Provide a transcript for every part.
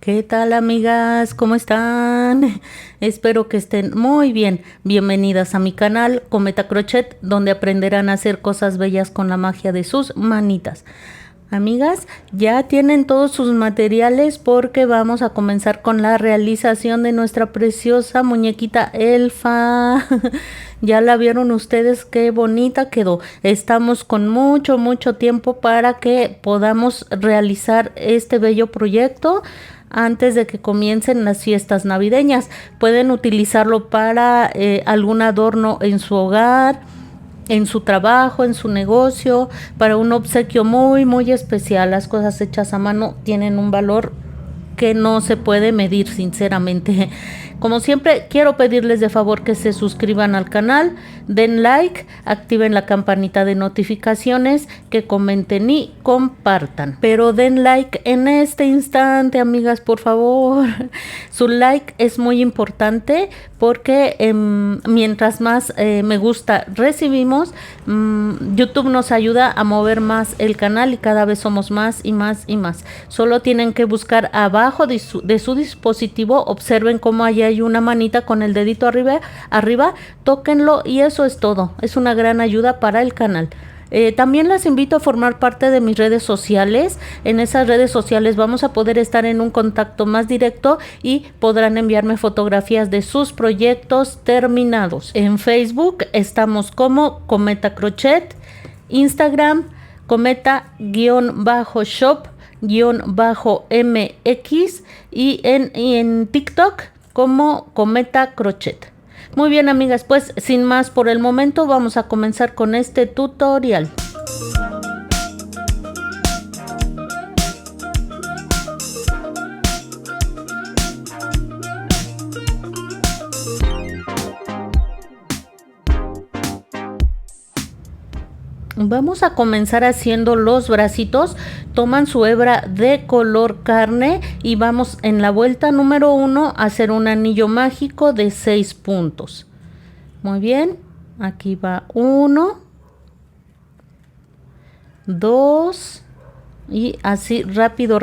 ¿Qué tal, amigas? ¿Cómo están? Espero que estén muy bien. Bienvenidas a mi canal Cometa Crochet, donde aprenderán a hacer cosas bellas con la magia de sus manitas. Amigas, ya tienen todos sus materiales porque vamos a comenzar con la realización de nuestra preciosa muñequita elfa. Ya la vieron ustedes, qué bonita quedó. Estamos con mucho tiempo para que podamos realizar este bello proyecto antes de que comiencen las fiestas navideñas. Pueden utilizarlo para algún adorno en su hogar, en su trabajo, en su negocio, para un obsequio muy especial. Las cosas hechas a mano tienen un valor que no se puede medir, sinceramente. Como siempre, quiero pedirles de favor que se suscriban al canal, den like, activen la campanita de notificaciones, que comenten y compartan. Pero den like en este instante, amigas, por favor. Su like es muy importante porque mientras más me gusta recibimos, YouTube nos ayuda a mover más el canal y cada vez somos más y más. Solo tienen que buscar abajo de su dispositivo, observen cómo allá hay una manita con el dedito arriba, tóquenlo y eso es todo. Es una gran ayuda para el canal. También las invito a formar parte de mis redes sociales. En esas redes sociales vamos a poder estar en un contacto más directo y podrán enviarme fotografías de sus proyectos terminados. En Facebook estamos como Cometa Crochet, Instagram cometa-shop-mx y en TikTok como Cometa Crochet. Muy bien, amigas, pues sin más por el momento vamos a comenzar con este tutorial. Vamos a comenzar haciendo los bracitos. Toman su hebra de color carne y vamos en la vuelta número 1 a hacer un anillo mágico de 6 puntos. Muy bien, aquí va 1, 2 y así rápido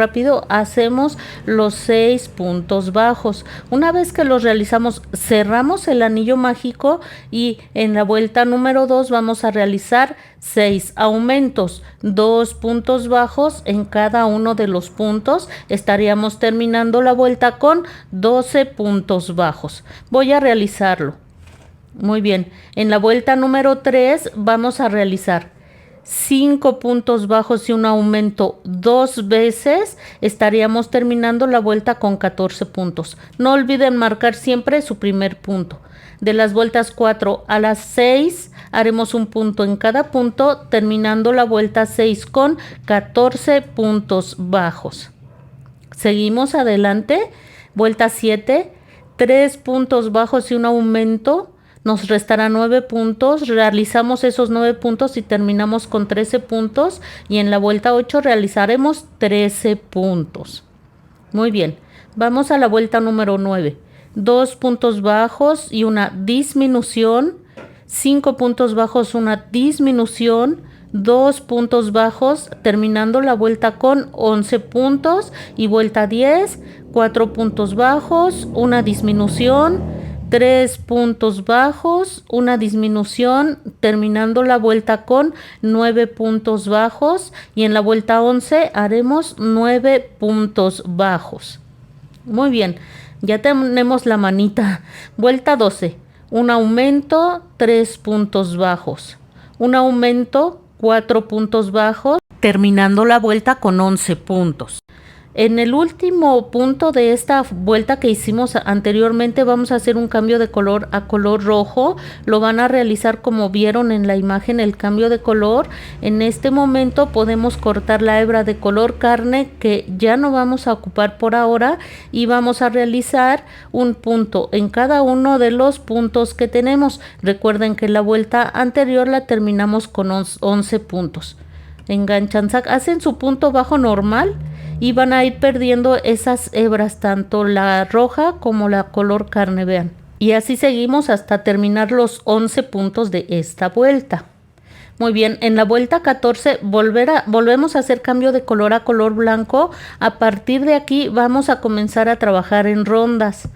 hacemos los 6 puntos bajos. Una vez que los realizamos, cerramos el anillo mágico y en la vuelta número 2 vamos a realizar 6 aumentos, 2 puntos bajos en cada uno de los puntos. Estaríamos terminando la vuelta con 12 puntos bajos. Voy a realizarlo. Muy bien, en la vuelta número 3 vamos a realizar 5 puntos bajos y un aumento 2 veces. Estaríamos terminando la vuelta con 14 puntos. No olviden marcar siempre su primer punto. De las vueltas 4 a las 6 haremos un punto en cada punto, terminando la vuelta 6 con 14 puntos bajos. Seguimos adelante. Vuelta 7, 3 puntos bajos y un aumento. Nos restará 9 puntos, realizamos esos 9 puntos y terminamos con 13 puntos y en la vuelta 8 realizaremos 13 puntos. Muy bien, vamos a la vuelta número 9. 2 puntos bajos y una disminución, 5 puntos bajos, una disminución, 2 puntos bajos, terminando la vuelta con 11 puntos y vuelta 10, 4 puntos bajos, una disminución, 3 puntos bajos, una disminución, terminando la vuelta con 9 puntos bajos y en la vuelta 11 haremos 9 puntos bajos. Muy bien, ya tenemos la manita. Vuelta 12, un aumento, 3 puntos bajos, un aumento, 4 puntos bajos, terminando la vuelta con 11 puntos. En el último punto de esta vuelta que hicimos anteriormente vamos a hacer un cambio de color a color rojo. Lo van a realizar como vieron en la imagen, el cambio de color. En este momento podemos cortar la hebra de color carne que ya no vamos a ocupar por ahora y vamos a realizar un punto en cada uno de los puntos que tenemos. Recuerden que la vuelta anterior la terminamos con 11 puntos. Enganchan, hacen su punto bajo normal y van a ir perdiendo esas hebras, tanto la roja como la color carne, vean. Y así seguimos hasta terminar los 11 puntos de esta vuelta. Muy bien, en la vuelta 14 volvemos a hacer cambio de color a color blanco. A partir de aquí vamos a comenzar a trabajar en rondas.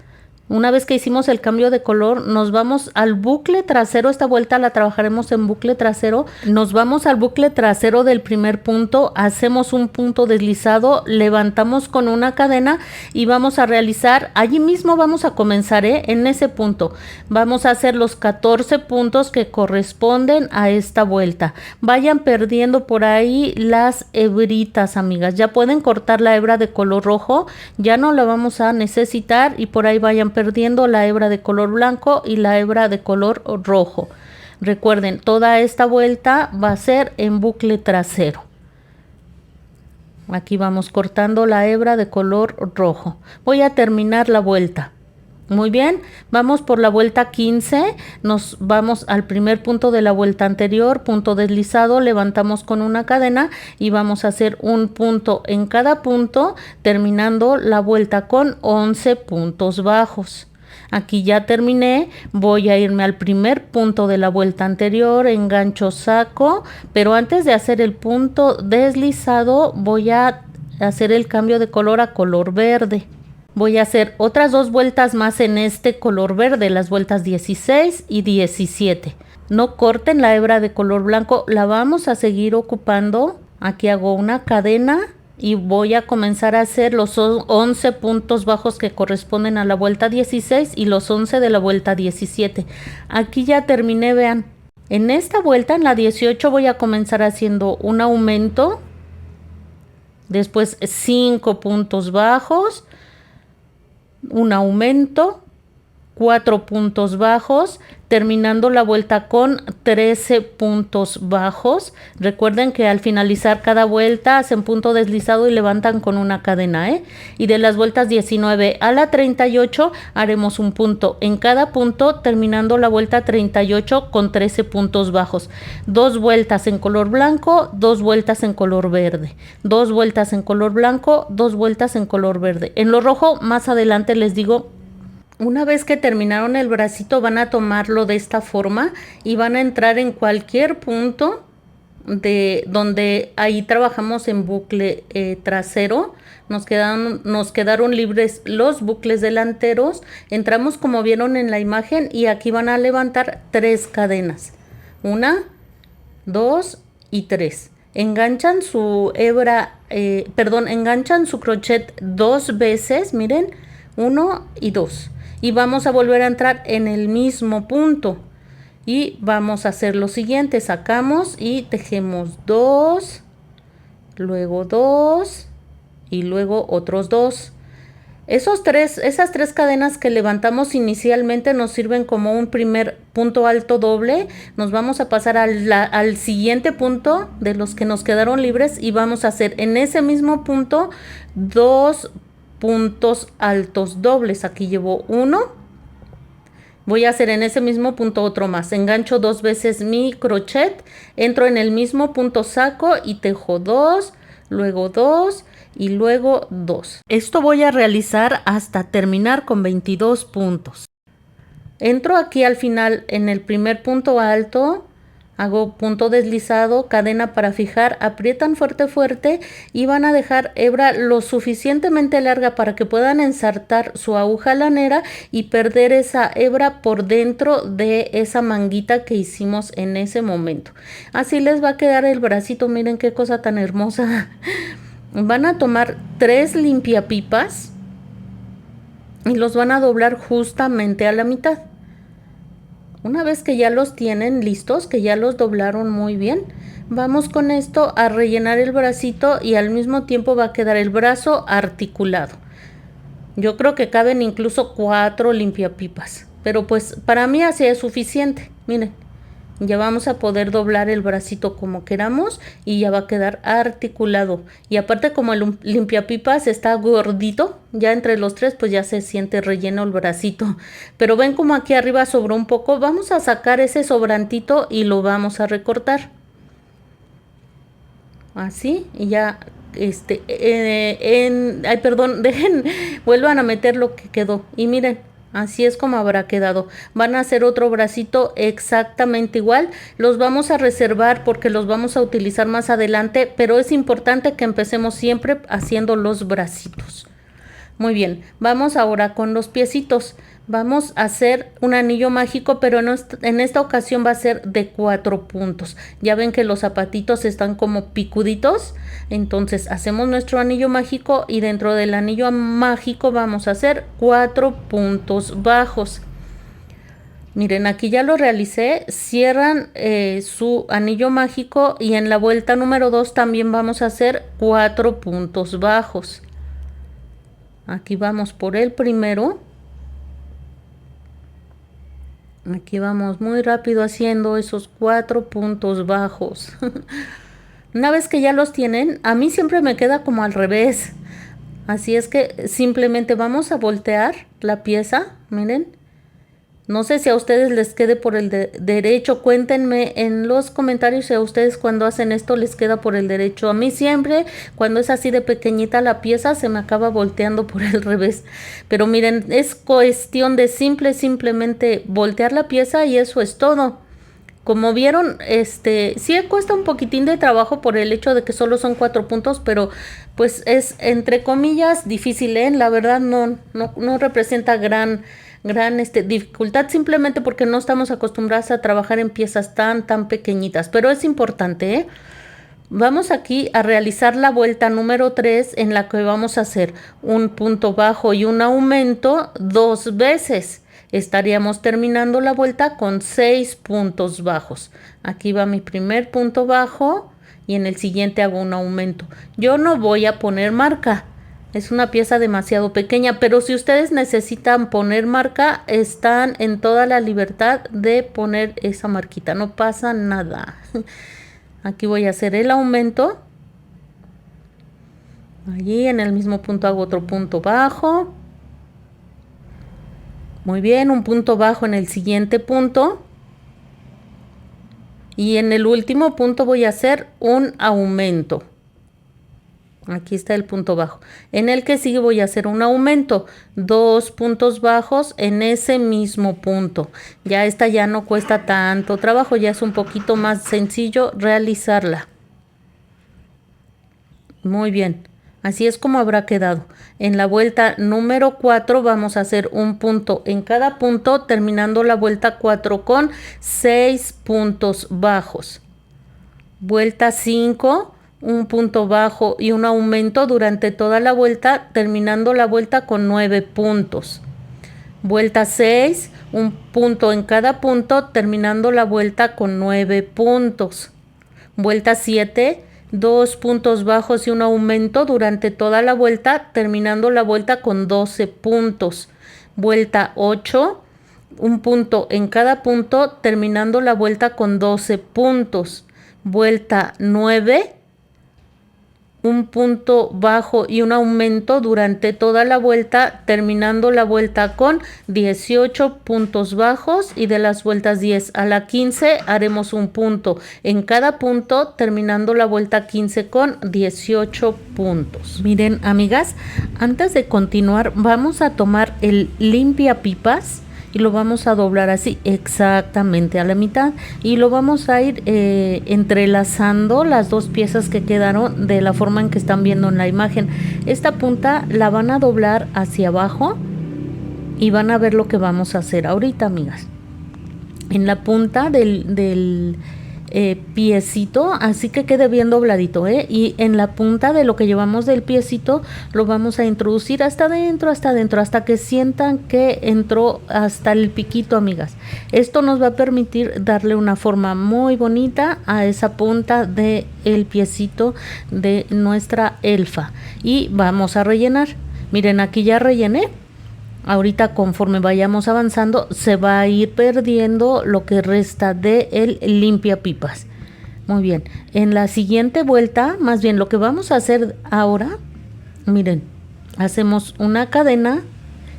Una vez que hicimos el cambio de color, nos vamos al bucle trasero. Esta vuelta la trabajaremos en bucle trasero. Nos vamos al bucle trasero del primer punto, hacemos un punto deslizado, levantamos con una cadena y vamos a realizar, allí mismo vamos a comenzar, en ese punto. Vamos a hacer los 14 puntos que corresponden a esta vuelta. Vayan perdiendo por ahí las hebritas, amigas. Ya pueden cortar la hebra de color rojo, ya no la vamos a necesitar, y por ahí vayan perdiendo la hebra de color blanco y la hebra de color rojo. Recuerden, toda esta vuelta va a ser en bucle trasero. Aquí vamos cortando la hebra de color rojo. Voy a terminar la vuelta. Muy bien, vamos por la vuelta 15, nos vamos al primer punto de la vuelta anterior, punto deslizado, levantamos con una cadena y vamos a hacer un punto en cada punto, terminando la vuelta con 11 puntos bajos. Aquí ya terminé, voy a irme al primer punto de la vuelta anterior, engancho, saco, pero antes de hacer el punto deslizado voy a hacer el cambio de color a color verde. Voy a hacer otras 2 vueltas más en este color verde, las vueltas 16 y 17. No corten la hebra de color blanco, la vamos a seguir ocupando. Aquí hago una cadena y voy a comenzar a hacer los 11 puntos bajos que corresponden a la vuelta 16 y los 11 de la vuelta 17. Aquí ya terminé, vean. En esta vuelta, en la 18, voy a comenzar haciendo un aumento. Después 5 puntos bajos. Un aumento, 4 puntos bajos, terminando la vuelta con 13 puntos bajos. Recuerden que al finalizar cada vuelta hacen punto deslizado y levantan con una cadena, y de las vueltas 19 a la 38 haremos un punto en cada punto, terminando la vuelta 38 con 13 puntos bajos. 2 vueltas en color blanco, 2 vueltas en color verde, 2 vueltas en color blanco, 2 vueltas en color verde. En lo rojo más adelante les digo. Una vez que terminaron el bracito, van a tomarlo de esta forma y van a entrar en cualquier punto de donde ahí trabajamos en bucle trasero. Nos quedaron libres los bucles delanteros. Entramos como vieron en la imagen y aquí van a levantar 3 cadenas. 1, 2 y 3. Enganchan su hebra, enganchan su crochet 2 veces, miren, 1 y 2. Y vamos a volver a entrar en el mismo punto y vamos a hacer lo siguiente: sacamos y tejemos 2, luego 2 y luego otros 2. Esas 3 cadenas que levantamos inicialmente nos sirven como un primer punto alto doble. Nos vamos a pasar al siguiente punto de los que nos quedaron libres y vamos a hacer en ese mismo punto 2 puntos altos dobles. Aquí llevo 1, voy a hacer en ese mismo punto otro más, engancho 2 veces mi crochet, entro en el mismo punto, saco y tejo 2, luego 2 y luego 2. Esto voy a realizar hasta terminar con 22 puntos. Entro aquí al final en el primer punto alto, hago punto deslizado, cadena para fijar, aprietan fuerte y van a dejar hebra lo suficientemente larga para que puedan ensartar su aguja lanera y perder esa hebra por dentro de esa manguita que hicimos en ese momento. Así les va a quedar el bracito, miren qué cosa tan hermosa. Van a tomar 3 limpiapipas y los van a doblar justamente a la mitad. Una vez que ya los tienen listos, que ya los doblaron muy bien, vamos con esto a rellenar el bracito y al mismo tiempo va a quedar el brazo articulado. Yo creo que caben incluso 4 limpiapipas, pero pues para mí así es suficiente. Miren, ya vamos a poder doblar el bracito como queramos y ya va a quedar articulado. Y aparte, como el limpiapipas está gordito, ya entre los 3 pues ya se siente relleno el bracito. Pero ven como aquí arriba sobró un poco, vamos a sacar ese sobrantito y lo vamos a recortar. Así, y ya vuelvan a meter lo que quedó y miren, Así es como habrá quedado. Van a hacer otro bracito exactamente igual. Los vamos a reservar porque los vamos a utilizar más adelante, pero es importante que empecemos siempre haciendo los bracitos. Muy bien, vamos ahora con los piecitos. Vamos a hacer un anillo mágico, pero en esta ocasión va a ser de 4 puntos. Ya ven que los zapatitos están como picuditos. Entonces hacemos nuestro anillo mágico y dentro del anillo mágico vamos a hacer 4 puntos bajos. Miren, aquí ya lo realicé. Cierran su anillo mágico y en la vuelta número 2 también vamos a hacer 4 puntos bajos. Aquí vamos por el primero. Aquí vamos muy rápido haciendo esos 4 puntos bajos. Una vez que ya los tienen, a mí siempre me queda como al revés. Así es que simplemente vamos a voltear la pieza, miren. No sé si a ustedes les quede por el derecho. Cuéntenme en los comentarios si a ustedes cuando hacen esto les queda por el derecho. A mí siempre, cuando es así de pequeñita la pieza, se me acaba volteando por el revés. Pero miren, es cuestión de simplemente voltear la pieza y eso es todo. Como vieron, sí cuesta un poquitín de trabajo por el hecho de que solo son 4 puntos, pero pues es entre comillas difícil, ¿eh? La verdad no representa gran dificultad, simplemente porque no estamos acostumbrados a trabajar en piezas tan pequeñitas, pero es importante, ¿eh? Vamos aquí a realizar la vuelta número 3 en la que vamos a hacer un punto bajo y un aumento 2 veces. Estaríamos terminando la vuelta con 6 puntos bajos. Aquí va mi primer punto bajo y en el siguiente hago un aumento. Yo no voy a poner marca. Es una pieza demasiado pequeña, pero si ustedes necesitan poner marca, están en toda la libertad de poner esa marquita. No pasa nada. Aquí voy a hacer el aumento. Allí en el mismo punto hago otro punto bajo. Muy bien, un punto bajo en el siguiente punto. Y en el último punto voy a hacer un aumento. Aquí está el punto bajo. En el que sigue voy a hacer un aumento. 2 puntos bajos en ese mismo punto. Ya esta ya no cuesta tanto trabajo. Ya es un poquito más sencillo realizarla. Muy bien. Así es como habrá quedado. En la vuelta número 4 vamos a hacer un punto en cada punto, terminando la vuelta 4 con 6 puntos bajos. Vuelta 5, un punto bajo y un aumento durante toda la vuelta, terminando la vuelta con 9 puntos. Vuelta 6, un punto en cada punto, terminando la vuelta con 9 puntos. Vuelta 7, 2 puntos bajos y un aumento durante toda la vuelta, terminando la vuelta con 12 puntos. Vuelta 8, un punto en cada punto, terminando la vuelta con 12 puntos. Vuelta 9, un punto bajo y un aumento durante toda la vuelta, terminando la vuelta con 18 puntos bajos, y de las vueltas 10 a la 15 haremos un punto en cada punto, terminando la vuelta 15 con 18 puntos. Miren, amigas, antes de continuar vamos a tomar el limpia pipas y lo vamos a doblar así exactamente a la mitad y lo vamos a ir entrelazando las dos piezas que quedaron de la forma en que están viendo en la imagen. Esta punta la van a doblar hacia abajo y van a ver lo que vamos a hacer ahorita, amigas. En la punta del piecito, así que quede bien dobladito, y en la punta de lo que llevamos del piecito lo vamos a introducir hasta adentro, hasta que sientan que entró hasta el piquito, amigas. Esto nos va a permitir darle una forma muy bonita a esa punta de el piecito de nuestra elfa, y vamos a rellenar. Miren, aquí ya rellené. Ahorita, conforme vayamos avanzando, se va a ir perdiendo lo que resta de el limpia pipas. Muy bien, en la siguiente vuelta, más bien lo que vamos a hacer ahora, miren, hacemos una cadena,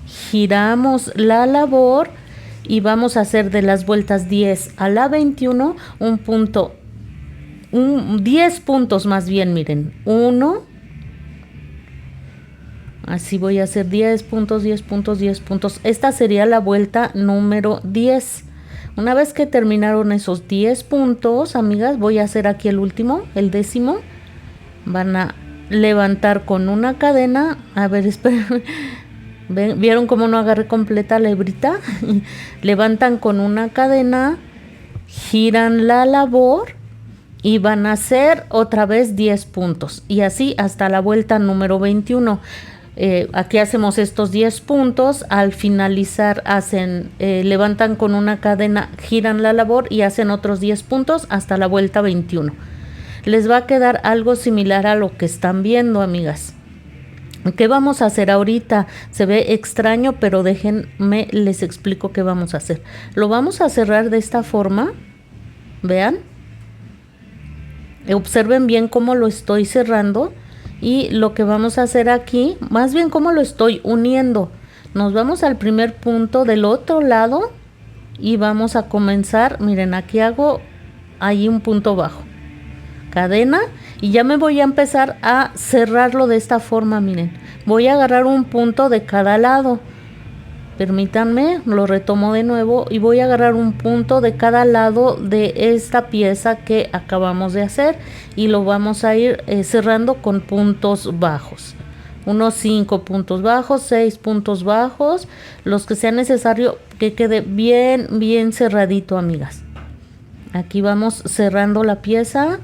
giramos la labor y vamos a hacer de las vueltas 10 a la 21 un punto, 10 puntos más bien, miren, 1, Así voy a hacer 10 puntos, 10 puntos, 10 puntos. Esta sería la vuelta número 10. Una vez que terminaron esos 10 puntos, amigas, voy a hacer aquí el último, el 10º. Van a levantar con una cadena. A ver, esperen. ¿Vieron cómo no agarré completa la hebrita? Levantan con una cadena, giran la labor y van a hacer otra vez 10 puntos. Y así hasta la vuelta número 21. Aquí hacemos estos 10 puntos. Al finalizar hacen, levantan con una cadena, giran la labor y hacen otros 10 puntos hasta la vuelta 21. Les va a quedar algo similar a lo que están viendo, amigas. ¿Qué vamos a hacer ahorita? Se ve extraño, pero déjenme les explico qué vamos a hacer. Lo vamos a cerrar de esta forma. Vean. Observen bien cómo lo estoy cerrando. Y lo que vamos a hacer aquí, más bien cómo lo estoy uniendo. Nos vamos al primer punto del otro lado. Y vamos a comenzar. Miren, aquí hago ahí un punto bajo. Cadena. Y ya me voy a empezar a cerrarlo de esta forma, miren. Voy a agarrar un punto de cada lado. Permítanme, lo retomo de nuevo y voy a agarrar un punto de cada lado de esta pieza que acabamos de hacer y lo vamos a ir cerrando con puntos bajos. Unos 5 puntos bajos, 6 puntos bajos, los que sea necesario que quede bien cerradito, amigas. Aquí vamos cerrando la pieza.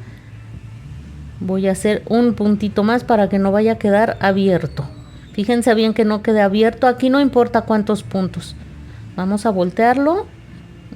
Voy a hacer un puntito más para que no vaya a quedar abierto. Fíjense bien que no quede abierto. Aquí no importa cuántos puntos. Vamos a voltearlo.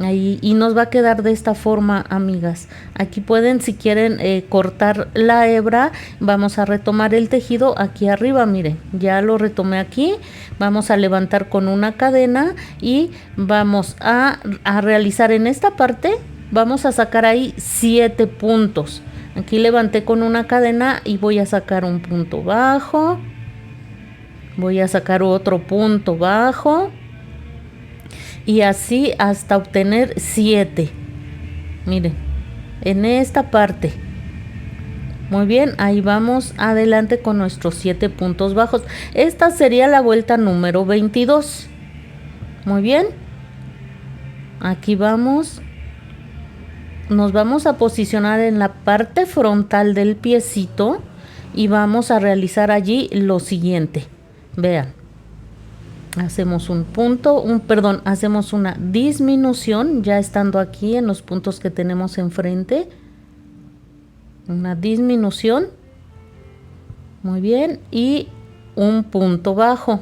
Ahí, y nos va a quedar de esta forma, amigas. Aquí pueden, si quieren, cortar la hebra. Vamos a retomar el tejido aquí arriba. Miren, ya lo retomé aquí. Vamos a levantar con una cadena. Y vamos a realizar en esta parte. Vamos a sacar ahí 7 puntos. Aquí levanté con una cadena y voy a sacar un punto bajo. Voy a sacar otro punto bajo. Y así hasta obtener 7. Miren, en esta parte. Muy bien, ahí vamos adelante con nuestros 7 puntos bajos. Esta sería la vuelta número 22. Muy bien. Aquí vamos. Nos vamos a posicionar en la parte frontal del piecito y vamos a realizar allí lo siguiente. Vean, hacemos un punto, hacemos una disminución ya estando aquí en los puntos que tenemos enfrente. Una disminución. Muy bien, y un punto bajo.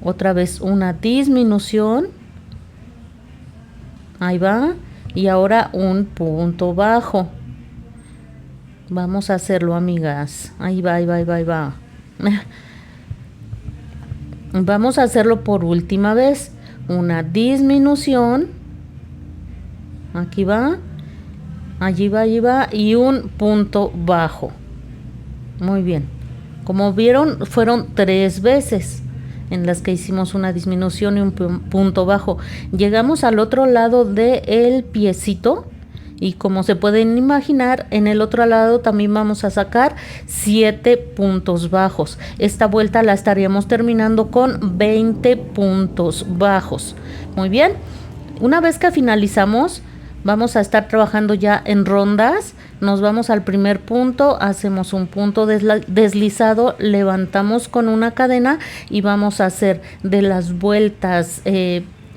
Otra vez una disminución. Ahí va. Y ahora un punto bajo. Vamos a hacerlo, amigas. Ahí va. Vamos a hacerlo por última vez. Una disminución. Aquí va. Allí va. Y un punto bajo. Muy bien. Como vieron, fueron 3 veces en las que hicimos una disminución y un punto bajo. Llegamos al otro lado del piecito y como se pueden imaginar, en el otro lado también vamos a sacar 7 puntos bajos. Esta vuelta la estaríamos terminando con 20 puntos bajos. Muy bien. Una vez que finalizamos, vamos a estar trabajando ya en rondas. Nos vamos al primer punto, hacemos un punto deslizado, levantamos con una cadena y vamos a hacer de las vueltas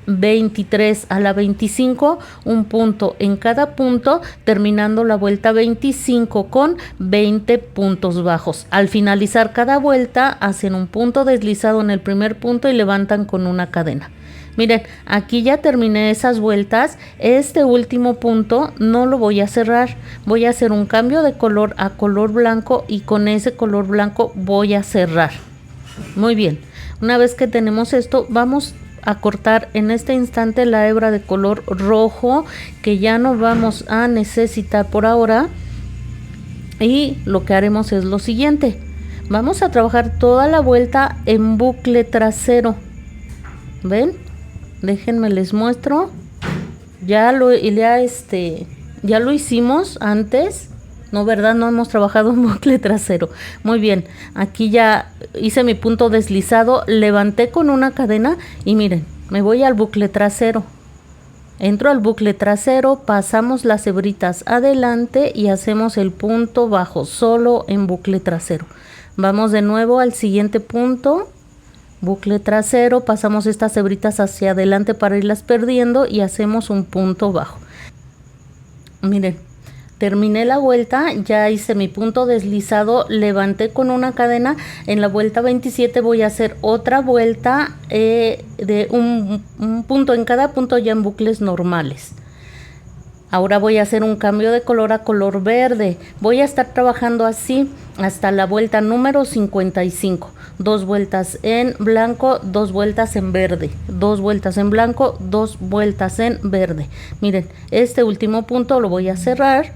23 a la 25 un punto en cada punto, terminando la vuelta 25 con 20 puntos bajos. Al finalizar cada vuelta hacen un punto deslizado en el primer punto y levantan con una cadena. Miren, aquí ya terminé esas vueltas. Este último punto no lo voy a cerrar. Voy a hacer un cambio de color a color blanco y con ese color blanco voy a cerrar. Muy bien. Una vez que tenemos esto, vamos a cortar en este instante la hebra de color rojo que ya no vamos a necesitar por ahora. Y lo que haremos es lo siguiente. Vamos a trabajar toda la vuelta en bucle trasero. ¿Ven? Déjenme les muestro. Ya lo hicimos antes. No, ¿verdad? No hemos trabajado un bucle trasero. Muy bien, aquí ya hice mi punto deslizado, levanté con una cadena y miren, me voy al bucle trasero. Entro al bucle trasero, pasamos las hebritas adelante y hacemos el punto bajo solo en bucle trasero. Vamos de nuevo al siguiente punto, bucle trasero, pasamos estas hebritas hacia adelante para irlas perdiendo y hacemos un punto bajo. Miren, terminé la vuelta, ya hice mi punto deslizado, levanté con una cadena. En la vuelta 27 voy a hacer otra vuelta de un punto en cada punto, ya en bucles normales. Ahora voy a hacer un cambio de color a color verde. Voy a estar trabajando así hasta la vuelta número 55. 2 vueltas en blanco, 2 vueltas en verde, 2 vueltas en blanco, 2 vueltas en verde. Miren, este último punto lo voy a cerrar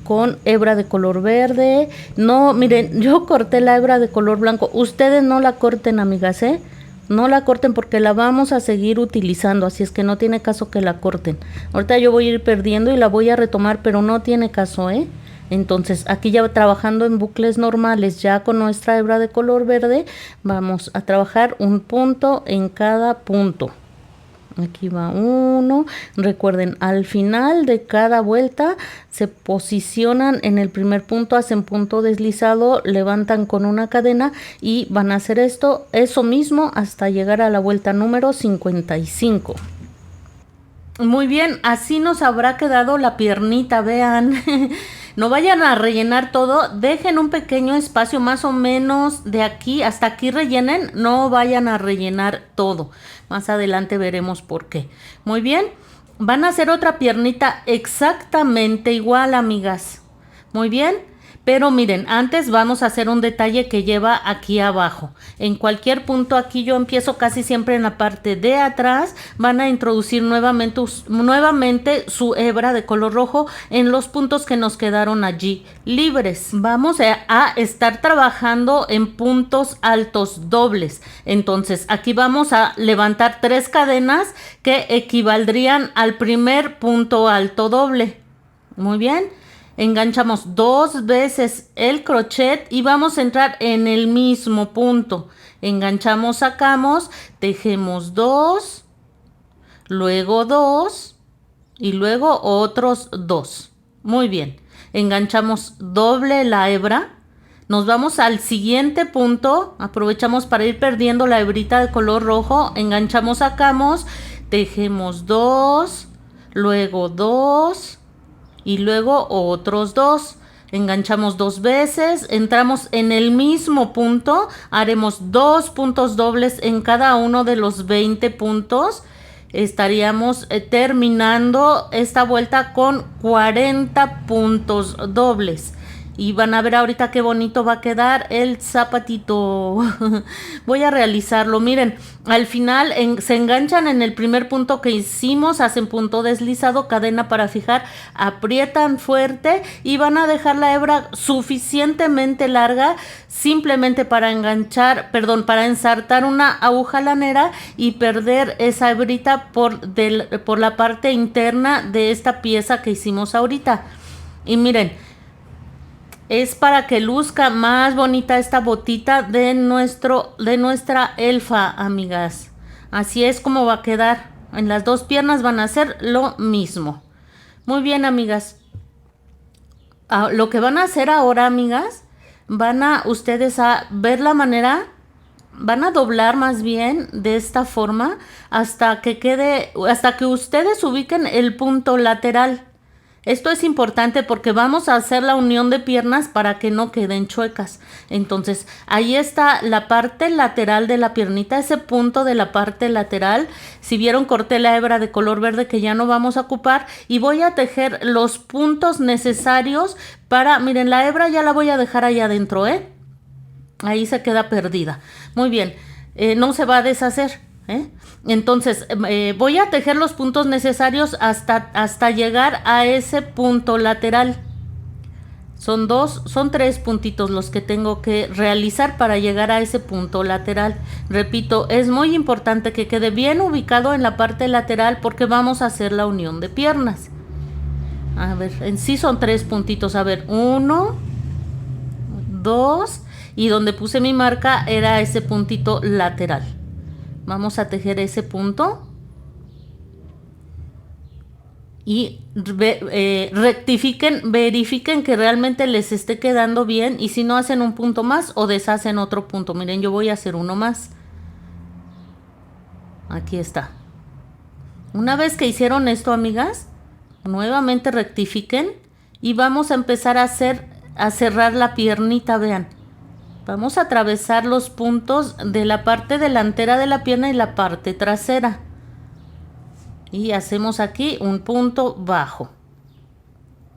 con hebra de color verde. No, miren, yo corté la hebra de color blanco. Ustedes no la corten, amigas, no la corten porque la vamos a seguir utilizando, así es que no tiene caso que la corten. Ahorita yo voy a ir perdiendo y la voy a retomar, pero no tiene caso, Entonces aquí ya trabajando en bucles normales, ya con nuestra hebra de color verde, vamos a trabajar un punto en cada punto. Aquí va uno. Recuerden, al final de cada vuelta se posicionan en el primer punto, hacen punto deslizado, levantan con una cadena y van a hacer eso mismo hasta llegar a la vuelta número 55. Muy bien, así nos habrá quedado la piernita, vean. No vayan a rellenar todo, dejen un pequeño espacio, más o menos de aquí hasta aquí rellenen, no vayan a rellenar todo. Más adelante veremos por qué. Muy bien, van a hacer otra piernita exactamente igual, amigas. Muy bien, pero miren, antes vamos a hacer un detalle que lleva aquí abajo. En cualquier punto aquí yo empiezo casi siempre en la parte de atrás. Van a introducir nuevamente su hebra de color rojo en los puntos que nos quedaron allí libres. Vamos a estar trabajando en puntos altos dobles. Entonces aquí vamos a levantar 3 cadenas que equivaldrían al primer punto alto doble. Muy bien. Enganchamos 2 veces el crochet y vamos a entrar en el mismo punto. Enganchamos, sacamos, tejemos 2, luego 2 y luego otros 2. Muy bien. Enganchamos doble la hebra. Nos vamos al siguiente punto. Aprovechamos para ir perdiendo la hebrita de color rojo. Enganchamos, sacamos, tejemos 2, luego 2. Y luego otros 2, enganchamos 2 veces, entramos en el mismo punto, haremos 2 puntos dobles en cada uno de los 20 puntos, estaríamos terminando esta vuelta con 40 puntos dobles. Y van a ver ahorita qué bonito va a quedar el zapatito. Voy a realizarlo. Miren, al final se enganchan en el primer punto que hicimos, hacen punto deslizado, cadena para fijar, aprietan fuerte y van a dejar la hebra suficientemente larga simplemente para para ensartar una aguja lanera y perder esa hebrita por la parte interna de esta pieza que hicimos ahorita. Y miren, es para que luzca más bonita esta botita de nuestra elfa, amigas. Así es como va a quedar. En las 2 piernas van a hacer lo mismo. Muy bien, amigas. Lo que van a hacer ahora, amigas, ustedes a ver la manera, van a doblar más bien de esta forma hasta que ustedes ubiquen el punto lateral. Esto es importante porque vamos a hacer la unión de piernas para que no queden chuecas. Entonces, ahí está la parte lateral de la piernita, ese punto de la parte lateral. Si vieron, corté la hebra de color verde que ya no vamos a ocupar y voy a tejer los puntos necesarios miren, la hebra ya la voy a dejar allá adentro, Ahí se queda perdida. Muy bien, no se va a deshacer. Entonces voy a tejer los puntos necesarios hasta llegar a ese punto lateral. Son 3 puntitos los que tengo que realizar para llegar a ese punto lateral. Repito, es muy importante que quede bien ubicado en la parte lateral porque vamos a hacer la unión de piernas. A ver, en sí son 3 puntitos. A ver, 1, 2, y donde puse mi marca era ese puntito lateral. Vamos a tejer ese punto. Y rectifiquen, verifiquen que realmente les esté quedando bien, y si no, hacen un punto más o deshacen otro punto. Miren, yo voy a hacer uno más. Aquí está. Una vez que hicieron esto, amigas, nuevamente rectifiquen y vamos a empezar a cerrar la piernita. Vean, vamos a atravesar los puntos de la parte delantera de la pierna y la parte trasera. Y hacemos aquí un punto bajo.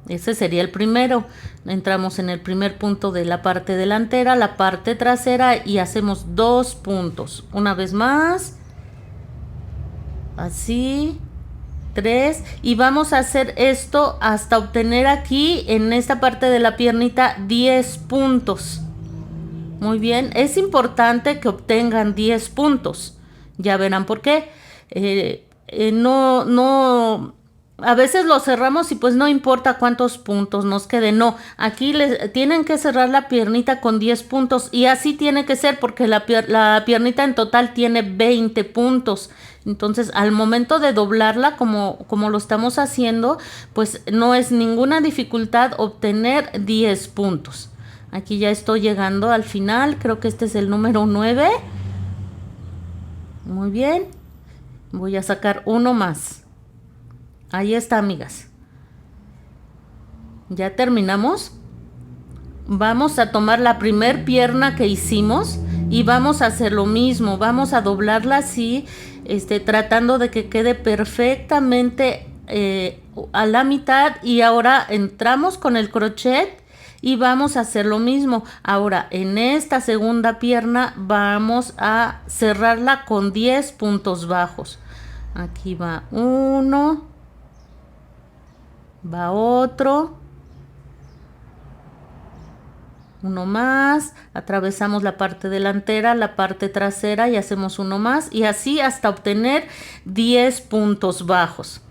Ese sería el primero. Entramos en el primer punto de la parte delantera, la parte trasera, y hacemos 2 puntos. Una vez más. Así. 3. Y vamos a hacer esto hasta obtener aquí, en esta parte de la piernita, 10 puntos. Muy bien. Es importante que obtengan 10 puntos. Ya verán por qué. A veces lo cerramos y pues no importa cuántos puntos nos queden. No, aquí tienen que cerrar la piernita con 10 puntos, y así tiene que ser porque la piernita en total tiene 20 puntos. Entonces, al momento de doblarla, como lo estamos haciendo, pues no es ninguna dificultad obtener 10 puntos. Aquí ya estoy llegando al final. Creo que este es el número 9. Muy bien. Voy a sacar uno más. Ahí está, amigas. Ya terminamos. Vamos a tomar la primer pierna que hicimos y vamos a hacer lo mismo. Vamos a doblarla así, tratando de que quede perfectamente a la mitad. Y ahora entramos con el crochet y vamos a hacer lo mismo. Ahora, en esta segunda pierna vamos a cerrarla con 10 puntos bajos. Aquí va uno, va otro, uno más, atravesamos la parte delantera, la parte trasera y hacemos uno más, y así hasta obtener 10 puntos bajos.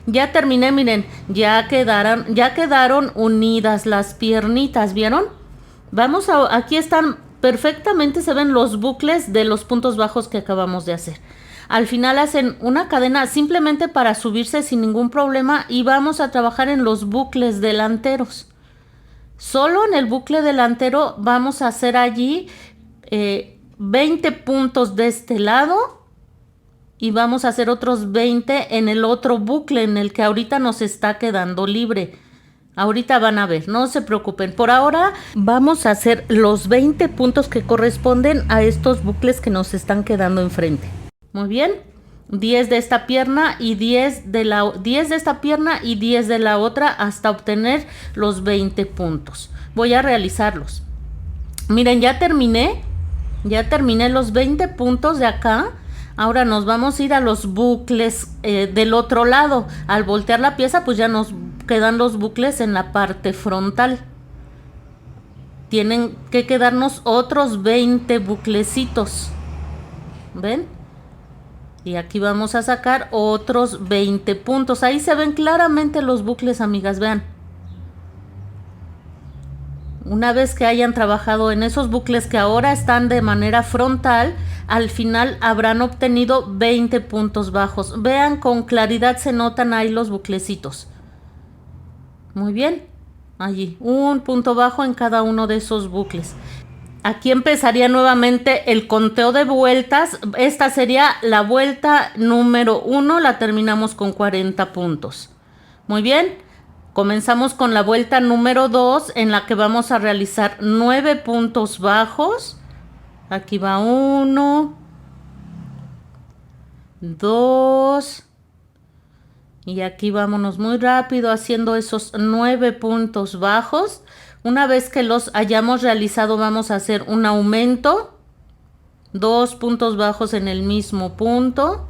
Ya terminé, miren, ya quedaron unidas las piernitas, ¿vieron? Aquí están perfectamente, se ven los bucles de los puntos bajos que acabamos de hacer. Al final hacen una cadena simplemente para subirse sin ningún problema, y vamos a trabajar en los bucles delanteros. Solo en el bucle delantero vamos a hacer allí 20 puntos de este lado, y vamos a hacer otros 20 en el otro bucle en el que ahorita nos está quedando libre. Ahorita van a ver, no se preocupen. Por ahora vamos a hacer los 20 puntos que corresponden a estos bucles que nos están quedando enfrente. Muy bien, 10 de esta pierna y 10 de esta pierna y 10 de la otra, hasta obtener los 20 puntos. Voy a realizarlos. Miren, ya terminé los 20 puntos de acá. Ahora nos vamos a ir a los bucles del otro lado. Al voltear la pieza, pues ya nos quedan los bucles en la parte frontal. Tienen que quedarnos otros 20 buclecitos. ¿Ven? Y aquí vamos a sacar otros 20 puntos. Ahí se ven claramente los bucles, amigas, vean. Una vez que hayan trabajado en esos bucles que ahora están de manera frontal, al final habrán obtenido 20 puntos bajos. Vean, con claridad se notan ahí los buclecitos. Muy bien. Allí, un punto bajo en cada uno de esos bucles. Aquí empezaría nuevamente el conteo de vueltas. Esta sería la vuelta número 1, la terminamos con 40 puntos. Muy bien, comenzamos con la vuelta número 2, en la que vamos a realizar 9 puntos bajos. Aquí va 1, 2, y aquí vámonos muy rápido haciendo esos 9 puntos bajos. Una vez que los hayamos realizado, vamos a hacer un aumento, 2 puntos bajos en el mismo punto.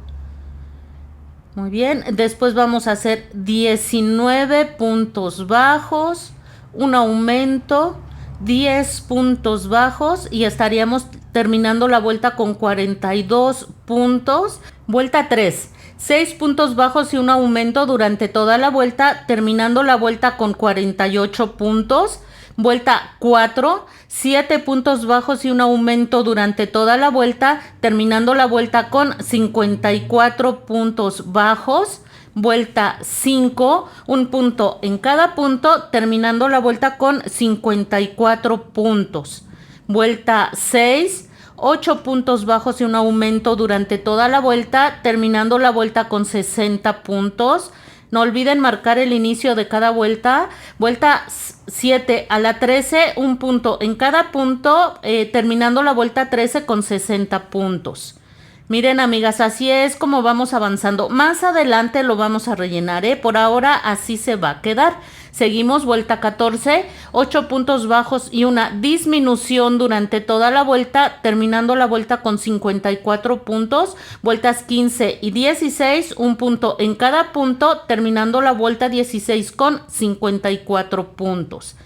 Muy bien, después vamos a hacer 19 puntos bajos, un aumento, 10 puntos bajos, y estaríamos terminando la vuelta con 42 puntos. Vuelta 3. 6 puntos bajos y un aumento durante toda la vuelta, terminando la vuelta con 48 puntos. Vuelta 4, 7 puntos bajos y un aumento durante toda la vuelta, terminando la vuelta con 54 puntos bajos. Vuelta 5, un punto en cada punto, terminando la vuelta con 54 puntos. Vuelta 6, 8 puntos bajos y un aumento durante toda la vuelta, terminando la vuelta con 60 puntos. No olviden marcar el inicio de cada vuelta. Vuelta 7 a la 13, un punto en cada punto, terminando la vuelta 13 con 60 puntos. Miren, amigas, así es como vamos avanzando. Más adelante lo vamos a rellenar, ¿eh? Por ahora así se va a quedar. Seguimos, vuelta 14, 8 puntos bajos y una disminución durante toda la vuelta, terminando la vuelta con 54 puntos. Vueltas 15 y 16, un punto en cada punto, terminando la vuelta 16 con 54 puntos.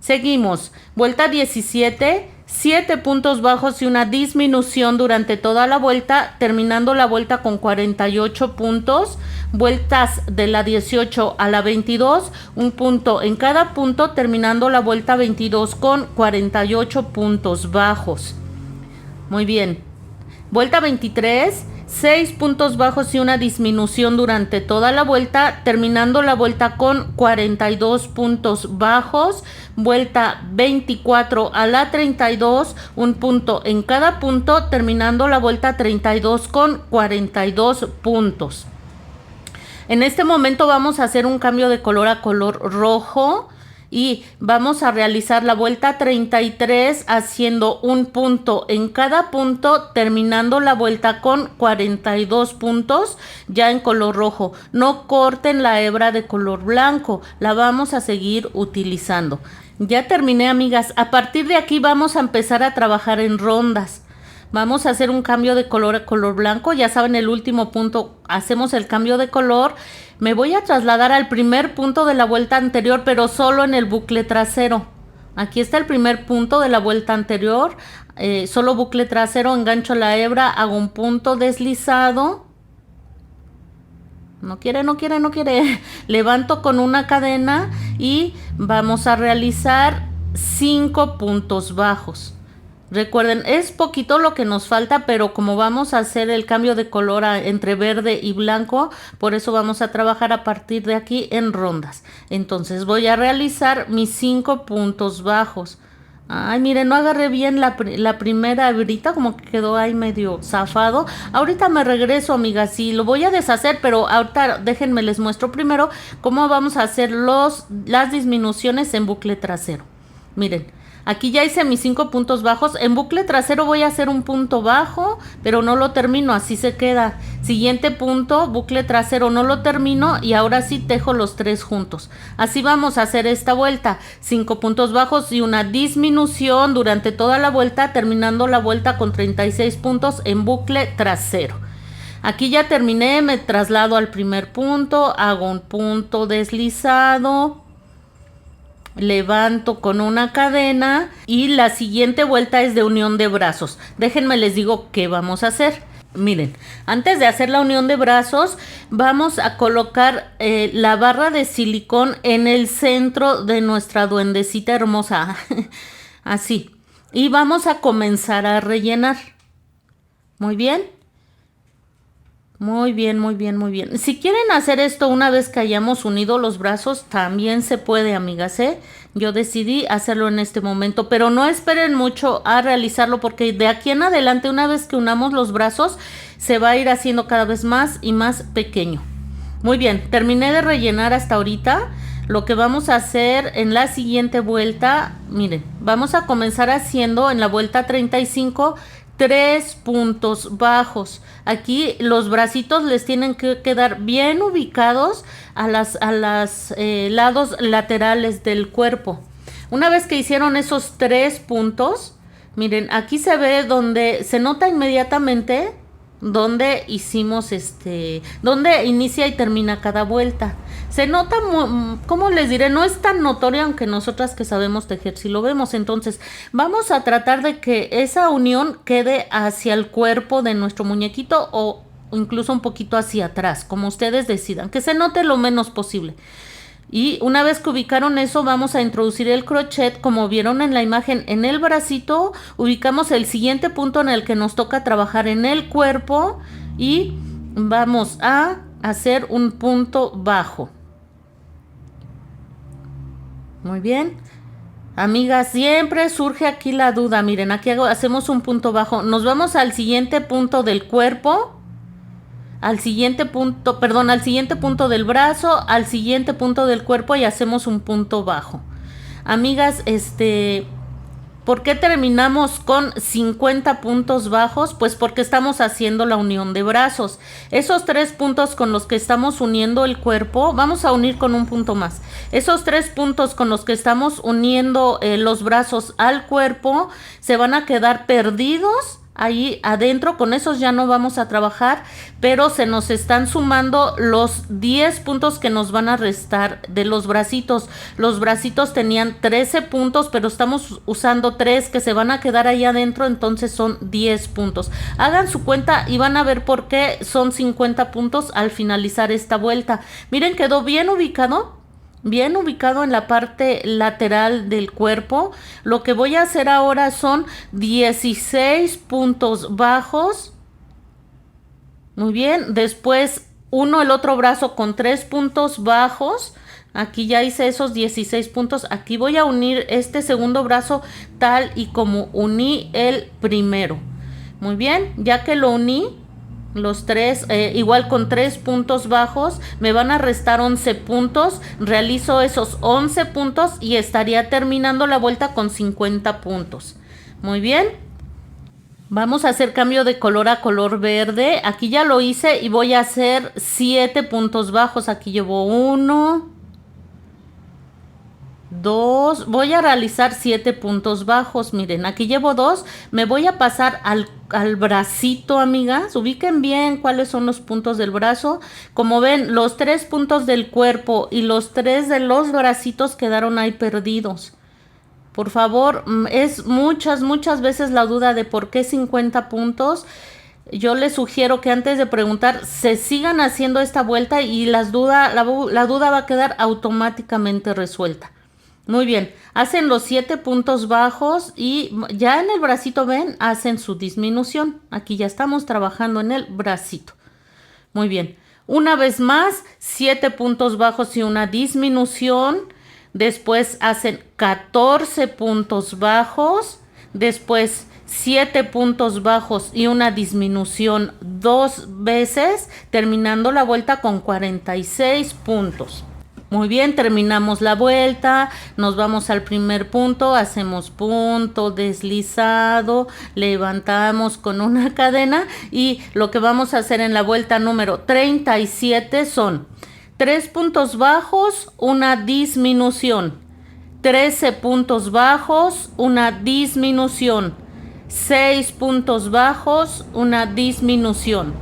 Seguimos, vuelta 17, 7 puntos bajos y una disminución durante toda la vuelta, terminando la vuelta con 48 puntos. Vueltas de la 18 a la 22, un punto en cada punto, terminando la vuelta 22 con 48 puntos bajos. Muy bien. Vuelta 23, 6 puntos bajos y una disminución durante toda la vuelta, terminando la vuelta con 42 puntos bajos. Vuelta 24 a la 32, un punto en cada punto, terminando la vuelta 32 con 42 puntos. En este momento vamos a hacer un cambio de color a color rojo y vamos a realizar la vuelta 33 haciendo un punto en cada punto, terminando la vuelta con 42 puntos ya en color rojo. No corten la hebra de color blanco, la vamos a seguir utilizando. Ya terminé, amigas. A partir de aquí vamos a empezar a trabajar en rondas. Vamos a hacer un cambio de color a color blanco. Ya saben, el último punto hacemos el cambio de color. Me voy a trasladar al primer punto de la vuelta anterior, pero solo en el bucle trasero. Aquí está el primer punto de la vuelta anterior. Solo bucle trasero, engancho la hebra, hago un punto deslizado. No quiere. Levanto con una cadena y vamos a realizar 5 puntos bajos. Recuerden, es poquito lo que nos falta, pero como vamos a hacer el cambio de color entre verde y blanco, por eso vamos a trabajar a partir de aquí en rondas. Entonces voy a realizar mis 5 puntos bajos. Ay, miren, no agarré bien la primera hebrita, como que quedó ahí medio zafado. Ahorita me regreso, amigas, sí, lo voy a deshacer, pero ahorita déjenme les muestro primero cómo vamos a hacer las disminuciones en bucle trasero. Miren, aquí ya hice mis 5 puntos bajos. En bucle trasero voy a hacer un punto bajo, pero no lo termino, así se queda. Siguiente punto, bucle trasero, no lo termino y ahora sí tejo los 3 juntos. Así vamos a hacer esta vuelta. 5 puntos bajos y una disminución durante toda la vuelta, terminando la vuelta con 36 puntos en bucle trasero. Aquí ya terminé, me traslado al primer punto, hago un punto deslizado. Levanto con una cadena y la siguiente vuelta es de unión de brazos. Déjenme les digo qué vamos a hacer. Miren, antes de hacer la unión de brazos, vamos a colocar la barra de silicón en el centro de nuestra duendecita hermosa. Así. Y vamos a comenzar a rellenar. Muy bien. Muy bien. Si quieren hacer esto una vez que hayamos unido los brazos, también se puede, amigas, ¿eh? Yo decidí hacerlo en este momento, pero no esperen mucho a realizarlo porque de aquí en adelante, una vez que unamos los brazos, se va a ir haciendo cada vez más y más pequeño. Muy bien, terminé de rellenar hasta ahorita. Lo que vamos a hacer en la siguiente vuelta, miren, vamos a comenzar haciendo en la vuelta 35 3 puntos bajos. Aquí los bracitos les tienen que quedar bien ubicados a los lados laterales del cuerpo. Una vez que hicieron esos 3 puntos, miren, aquí se ve donde se nota inmediatamente donde hicimos donde inicia y termina cada vuelta. Se nota, ¿cómo les diré? No es tan notorio, aunque nosotras que sabemos tejer sí lo vemos. Entonces vamos a tratar de que esa unión quede hacia el cuerpo de nuestro muñequito o o incluso un poquito hacia atrás, como ustedes decidan, que se note lo menos posible. Y una vez que ubicaron eso, vamos a introducir el crochet, como vieron en la imagen, en el bracito. Ubicamos el siguiente punto en el que nos toca trabajar en el cuerpo y vamos a hacer un punto bajo. Muy bien. Amigas, siempre surge aquí la duda. Miren, aquí hacemos un punto bajo. Nos vamos al siguiente punto del cuerpo. Al siguiente punto del brazo, al siguiente punto del cuerpo y hacemos un punto bajo. Amigas, ¿por qué terminamos con 50 puntos bajos? Pues porque estamos haciendo la unión de brazos. Esos 3 puntos con los que estamos uniendo el cuerpo, vamos a unir con un punto más. Esos 3 puntos con los que estamos uniendo los brazos al cuerpo se van a quedar perdidos ahí adentro. Con esos ya no vamos a trabajar, pero se nos están sumando los 10 puntos que nos van a restar de los bracitos. Los bracitos tenían 13 puntos, pero estamos usando 3 que se van a quedar ahí adentro, entonces son 10 puntos. Hagan su cuenta y van a ver por qué son 50 puntos al finalizar esta vuelta. Miren, quedó bien ubicado. Bien ubicado en la parte lateral del cuerpo. Lo que voy a hacer ahora son 16 puntos bajos. Muy bien. Después uno el otro brazo con 3 puntos bajos. Aquí ya hice esos 16 puntos. Aquí voy a unir este segundo brazo tal y como uní el primero. Muy bien. Ya que lo uní, los 3, igual con 3 puntos bajos, me van a restar 11 puntos. Realizo esos 11 puntos y estaría terminando la vuelta con 50 puntos. Muy bien. Vamos a hacer cambio de color a color verde. Aquí ya lo hice y voy a hacer 7 puntos bajos. Aquí llevo 1, 2, voy a realizar 7 puntos bajos. Miren, aquí llevo 2, me voy a pasar al bracito, amigas. Ubiquen bien cuáles son los puntos del brazo. Como ven, los 3 puntos del cuerpo y los 3 de los bracitos quedaron ahí perdidos. Por favor, es muchas veces la duda de por qué 50 puntos. Yo les sugiero que antes de preguntar se sigan haciendo esta vuelta y la duda va a quedar automáticamente resuelta. Muy bien, hacen los 7 puntos bajos y ya en el bracito, ven, hacen su disminución. Aquí ya estamos trabajando en el bracito. Muy bien, una vez más, 7 puntos bajos y una disminución. Después hacen 14 puntos bajos. Después 7 puntos bajos y una disminución 2 veces, terminando la vuelta con 46 puntos. Muy bien, terminamos la vuelta, nos vamos al primer punto, hacemos punto deslizado, levantamos con una cadena y lo que vamos a hacer en la vuelta número 37 son 3 puntos bajos, una disminución, 13 puntos bajos, una disminución, 6 puntos bajos, una disminución,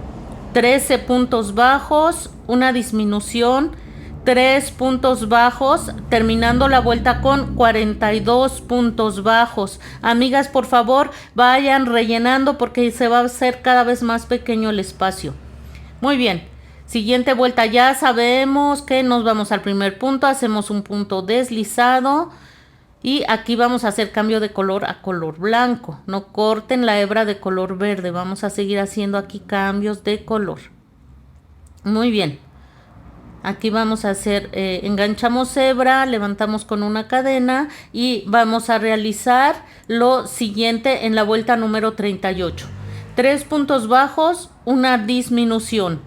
13 puntos bajos, una disminución, 3 puntos bajos, terminando la vuelta con 42 puntos bajos. Amigas, por favor, vayan rellenando porque se va a hacer cada vez más pequeño el espacio. Muy bien, siguiente vuelta, ya sabemos que nos vamos al primer punto, hacemos un punto deslizado y aquí vamos a hacer cambio de color a color blanco. No corten la hebra de color verde, vamos a seguir haciendo aquí cambios de color. Muy bien. Aquí vamos a hacer, enganchamos hebra, levantamos con una cadena y vamos a realizar lo siguiente en la vuelta número 38. 3 puntos bajos, una disminución.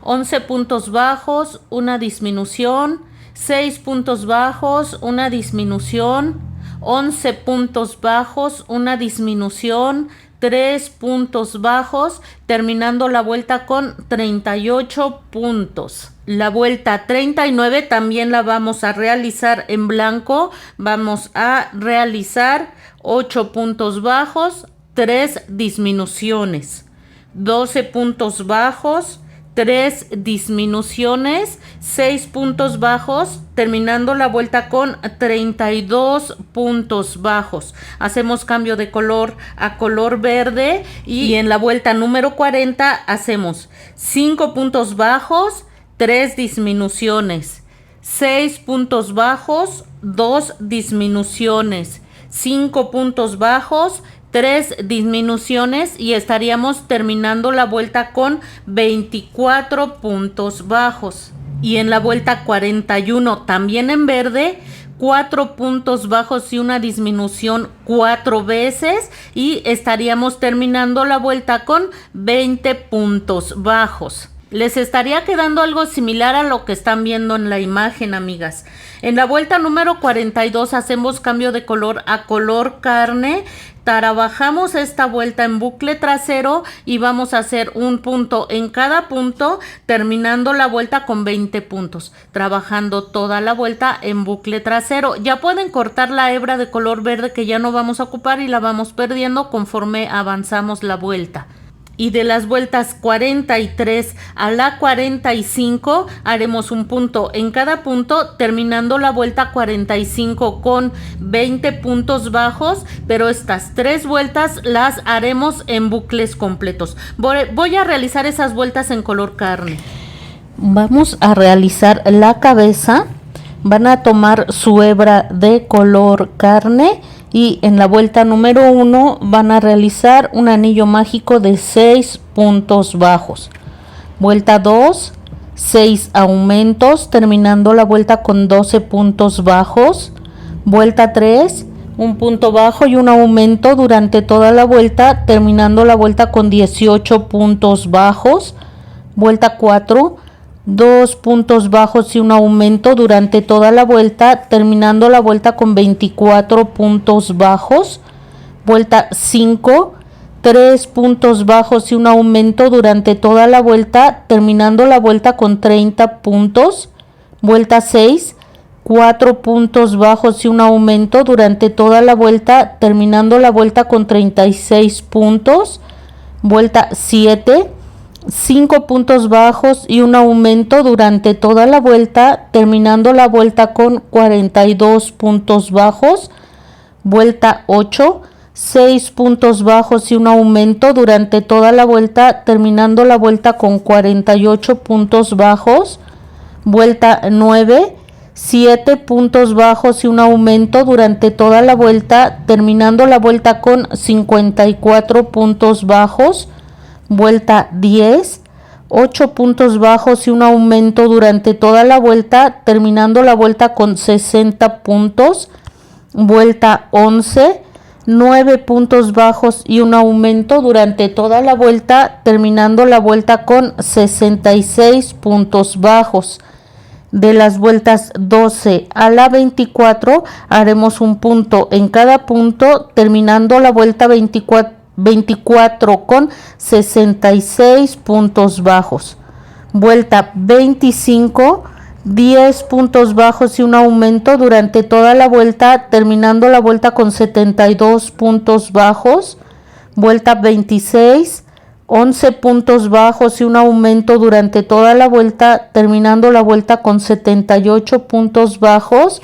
11 puntos bajos, una disminución. 6 puntos bajos, una disminución. 11 puntos bajos, una disminución. 3 puntos bajos, terminando la vuelta con 38 puntos. La vuelta 39 también la vamos a realizar en blanco. Vamos a realizar 8 puntos bajos, 3 disminuciones, 12 puntos bajos, 3 disminuciones, 6 puntos bajos, terminando la vuelta con 32 puntos bajos. Hacemos cambio de color a color verde y en la vuelta número 40 hacemos 5 puntos bajos, 3 disminuciones, 6 puntos bajos, 2 disminuciones, 5 puntos bajos, 3 disminuciones y estaríamos terminando la vuelta con 24 puntos bajos. Y en la vuelta 41, también en verde, 4 puntos bajos y una disminución 4 veces y estaríamos terminando la vuelta con 20 puntos bajos. Les estaría quedando algo similar a lo que están viendo en la imagen, amigas. En la vuelta número 42 hacemos cambio de color a color carne. Trabajamos esta vuelta en bucle trasero y vamos a hacer un punto en cada punto, terminando la vuelta con 20 puntos, trabajando toda la vuelta en bucle trasero. Ya pueden cortar la hebra de color verde que ya no vamos a ocupar y la vamos perdiendo conforme avanzamos la vuelta. Y de las vueltas 43 a la 45 haremos un punto en cada punto, terminando la vuelta 45 con 20 puntos bajos, pero estas 3 vueltas las haremos en bucles completos. Voy a realizar esas vueltas en color carne. Vamos a realizar la cabeza. Van a tomar su hebra de color carne y en la vuelta número 1 van a realizar un anillo mágico de 6 puntos bajos. Vuelta 2, 6 aumentos, terminando la vuelta con 12 puntos bajos. Vuelta 3, un punto bajo y un aumento durante toda la vuelta, terminando la vuelta con 18 puntos bajos. Vuelta 4, 2 puntos bajos y un aumento durante toda la vuelta, terminando la vuelta con 24 puntos bajos. Vuelta 5, 3 puntos bajos y un aumento durante toda la vuelta, terminando la vuelta con 30 puntos. Vuelta 6, 4 puntos bajos y un aumento durante toda la vuelta, terminando la vuelta con 36 puntos. Vuelta 7, 5 puntos bajos y un aumento durante toda la vuelta, terminando la vuelta con 42 puntos bajos. Vuelta 8, 6 puntos bajos y un aumento durante toda la vuelta, terminando la vuelta con 48 puntos bajos. Vuelta 9, 7 puntos bajos y un aumento durante toda la vuelta, terminando la vuelta con 54 puntos bajos. Vuelta 10, 8 puntos bajos y un aumento durante toda la vuelta, terminando la vuelta con 60 puntos. Vuelta 11, 9 puntos bajos y un aumento durante toda la vuelta, terminando la vuelta con 66 puntos bajos. De las vueltas 12 a la 24 haremos un punto en cada punto, terminando la vuelta 24 con 66 puntos bajos. Vuelta 25, 10 puntos bajos y un aumento durante toda la vuelta, terminando la vuelta con 72 puntos bajos. Vuelta 26, 11 puntos bajos y un aumento durante toda la vuelta, terminando la vuelta con 78 puntos bajos.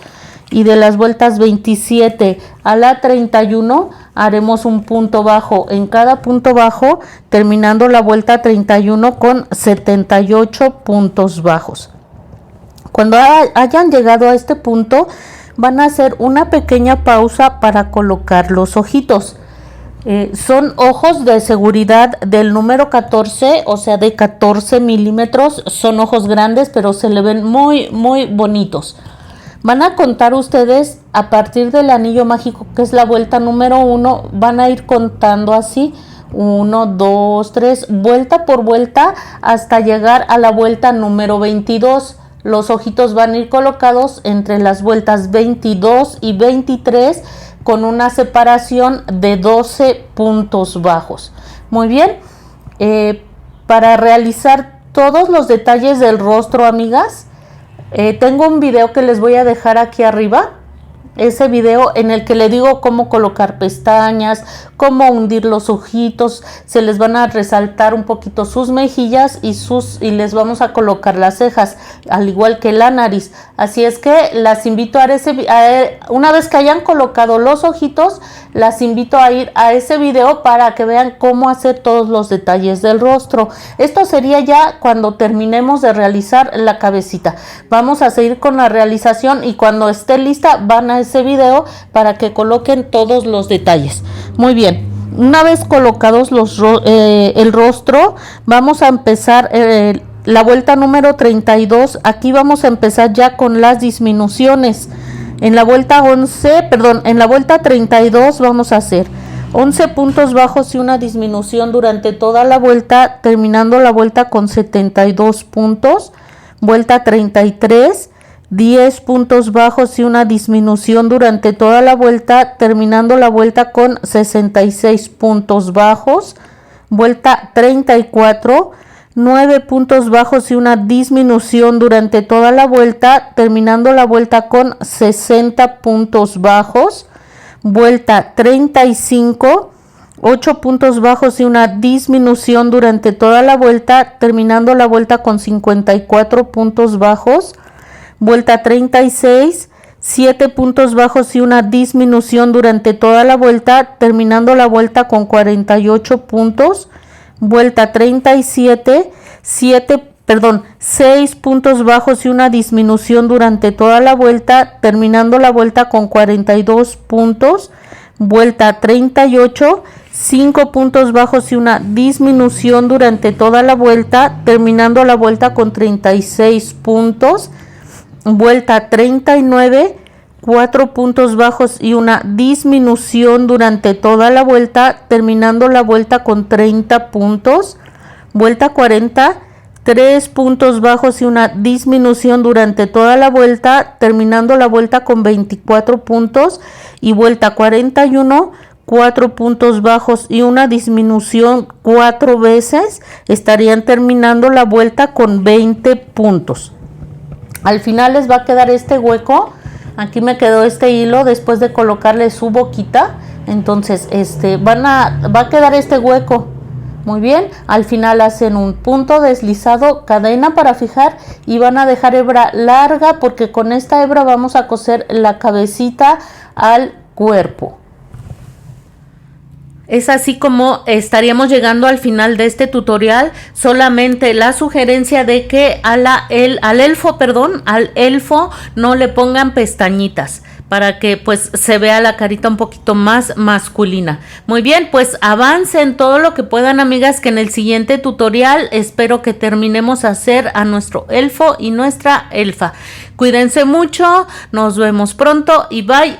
Y de las vueltas 27 a la 31 haremos un punto bajo en cada punto bajo, terminando la vuelta 31 con 78 puntos bajos. Cuando hayan llegado a este punto, van a hacer una pequeña pausa para colocar los ojitos. Son ojos de seguridad del número 14, o sea de 14 milímetros. Son ojos grandes, pero se le ven muy bonitos. Van a contar ustedes a partir del anillo mágico, que es la vuelta número 1, van a ir contando así, 1, 2, 3, vuelta por vuelta, hasta llegar a la vuelta número 22. Los ojitos van a ir colocados entre las vueltas 22 y 23 con una separación de 12 puntos bajos. Muy bien, para realizar todos los detalles del rostro, amigas, tengo un video que les voy a dejar aquí arriba ese video en el que le digo cómo colocar pestañas, cómo hundir los ojitos, se les van a resaltar un poquito sus mejillas y les vamos a colocar las cejas, al igual que la nariz. Así es que las invito una vez que hayan colocado los ojitos, las invito a ir a ese video para que vean cómo hacer todos los detalles del rostro. Esto sería ya cuando terminemos de realizar la cabecita. Vamos a seguir con la realización y cuando esté lista van a ese video para que coloquen todos los detalles. Muy bien, una vez colocados el rostro, vamos a empezar la vuelta número 32. Aquí vamos a empezar ya con las disminuciones. En la vuelta 32 vamos a hacer 11 puntos bajos y una disminución durante toda la vuelta, terminando la vuelta con 72 puntos. Vuelta 33, 10 puntos bajos y una disminución durante toda la vuelta, terminando la vuelta con 66 puntos bajos. Vuelta 34, 9 puntos bajos y una disminución durante toda la vuelta, terminando la vuelta con 60 puntos bajos. Vuelta 35, 8 puntos bajos y una disminución durante toda la vuelta, terminando la vuelta con 54 puntos bajos. Vuelta 36, 7 puntos bajos y una disminución durante toda la vuelta, terminando la vuelta con 48 puntos. Vuelta 37, 6 puntos bajos y una disminución durante toda la vuelta, terminando la vuelta con 42 puntos. Vuelta 38, 5 puntos bajos y una disminución durante toda la vuelta, terminando la vuelta con 36 puntos. Vuelta 39, 4 puntos bajos y una disminución durante toda la vuelta, terminando la vuelta con 30 puntos. Vuelta 40, 3 puntos bajos y una disminución durante toda la vuelta, terminando la vuelta con 24 puntos. Y vuelta 41, 4 puntos bajos y una disminución 4 veces, estarían terminando la vuelta con 20 puntos. Al final les va a quedar este hueco. Aquí me quedó este hilo después de colocarle su boquita. Entonces va a quedar este hueco. Muy bien, al final hacen un punto deslizado, cadena para fijar y van a dejar hebra larga porque con esta hebra vamos a coser la cabecita al cuerpo. Es así como estaríamos llegando al final de este tutorial. Solamente la sugerencia de que al elfo no le pongan pestañitas para que pues se vea la carita un poquito más masculina. Muy bien, pues avancen todo lo que puedan, amigas, que en el siguiente tutorial espero que terminemos a hacer a nuestro elfo y nuestra elfa. Cuídense mucho, nos vemos pronto y bye.